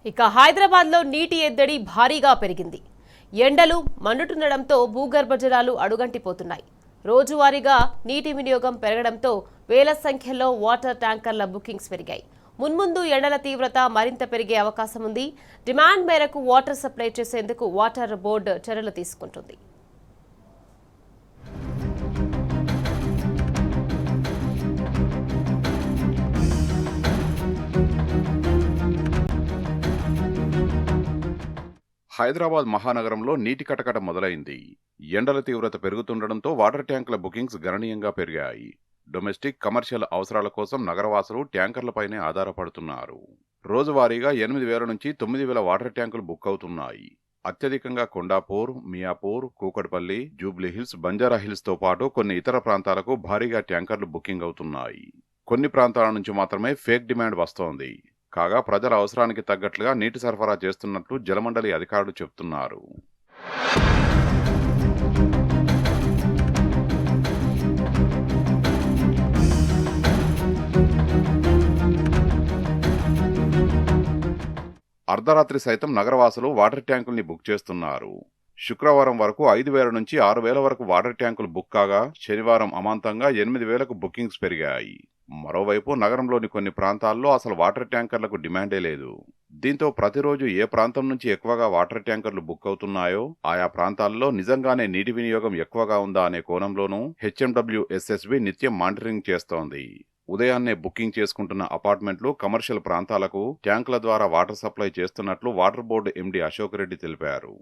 ఇక హైదరాబాద్లో నీటి ఎద్దడి భారీగా పెరిగింది. ఎండలు మండుతుండడంతో భూగర్భ జలాలు అడుగంటిపోతున్నాయి. రోజువారీగా నీటి వినియోగం పెరగడంతో వేల సంఖ్యలో వాటర్ ట్యాంకర్ల బుకింగ్స్ పెరిగాయి. మున్ముందు ఎండల తీవ్రత మరింత పెరిగే అవకాశం ఉంది. డిమాండ్ మేరకు వాటర్ సప్లై చేసేందుకు వాటర్ బోర్డు చర్యలు తీసుకుంటుంది. హైదరాబాద్ మహానగరంలో నీటి కటకట మొదలైంది. ఎండల తీవ్రత పెరుగుతుండటంతో వాటర్ ట్యాంకుల బుకింగ్స్ గణనీయంగా పెరిగాయి. డొమెస్టిక్, కమర్షియల్ అవసరాల కోసం నగరవాసులు ట్యాంకర్లపైనే ఆధారపడుతున్నారు. రోజువారీగా 8,000 నుంచి 9,000 వాటర్ ట్యాంకులు బుక్ అవుతున్నాయి. అత్యధికంగా కొండాపూర్, మియాపూర్, కూకట్పల్లి, జూబ్లీహిల్స్, బంజారాహిల్స్తో పాటు కొన్ని ఇతర ప్రాంతాలకు భారీగా ట్యాంకర్లు బుకింగ్ అవుతున్నాయి. కొన్ని ప్రాంతాల నుంచి మాత్రమే ఫేక్ డిమాండ్ వస్తోంది. కాగా ప్రజల అవసరానికి తగ్గట్లుగా నీటి సరఫరా చేస్తున్నట్లు జలమండలి అధికారులు చెబుతున్నారు. అర్ధరాత్రి సైతం నగరవాసులు వాటర్ ట్యాంకుల్ని బుక్ చేస్తున్నారు. శుక్రవారం వరకు 5,000 నుంచి 6,000 వరకు వాటర్ ట్యాంకులు బుక్ కాగా శనివారం అమాంతంగా 8,000కు బుకింగ్స్ పెరిగాయి. మరోవైపు నగరంలోని కొన్ని ప్రాంతాల్లో అసలు వాటర్ ట్యాంకర్లకు డిమాండే లేదు. దీంతో ప్రతిరోజు ఏ ప్రాంతం నుంచి ఎక్కువగా వాటర్ ట్యాంకర్లు బుక్ అవుతున్నాయో ఆయా ప్రాంతాల్లో నిజంగానే నీటి వినియోగం ఎక్కువగా ఉందా అనే కోణంలోనూ హెచ్ఎండబ్ల్యూఎస్ఎస్బీ నిత్యం మానిటరింగ్ చేస్తోంది. ఉదయాన్నే బుకింగ్ చేసుకుంటున్న అపార్ట్మెంట్లు, కమర్షియల్ ప్రాంతాలకు ట్యాంకుల ద్వారా వాటర్ సప్లై చేస్తున్నట్లు water board MD Ashok Reddy తెలిపారు.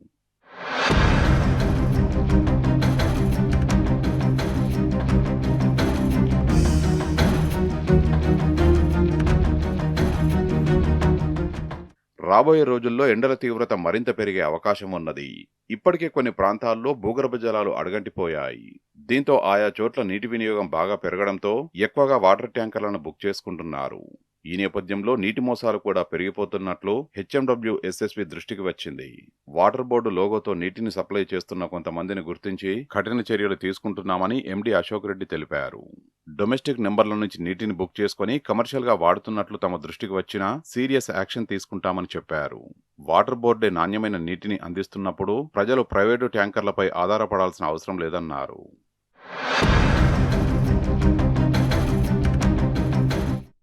రాబోయే రోజుల్లో ఎండల తీవ్రత మరింత పెరిగే అవకాశం ఉన్నది. ఇప్పటికే కొన్ని ప్రాంతాల్లో భూగర్భ జలాలు అడుగంటిపోయాయి. దీంతో ఆయా చోట్ల నీటి వినియోగం బాగా పెరగడంతో ఎక్కువగా వాటర్ ట్యాంకర్లను బుక్ చేసుకుంటున్నారు. ఈ నేపథ్యంలో నీటి మోసాలు కూడా పెరిగిపోతున్నట్లు హెచ్ఎండబ్ల్యూఎస్ఎస్బీ దృష్టికి వచ్చింది. వాటర్ బోర్డు లోగోతో నీటిని సప్లై చేస్తున్న కొంతమందిని గుర్తించి కఠిన చర్యలు తీసుకుంటున్నామని ఎండీ అశోక్ రెడ్డి తెలిపారు. డొమెస్టిక్ నెంబర్ల నుంచి నీటిని బుక్ చేసుకుని కమర్షియల్ గా వాడుతున్నట్లు తమ దృష్టికి వచ్చినా సీరియస్ యాక్షన్ తీసుకుంటామని చెప్పారు. వాటర్ బోర్డే నాణ్యమైన నీటిని అందిస్తున్నప్పుడు ప్రజలు ప్రైవేటు ట్యాంకర్లపై ఆధారపడాల్సిన అవసరం లేదన్నారు.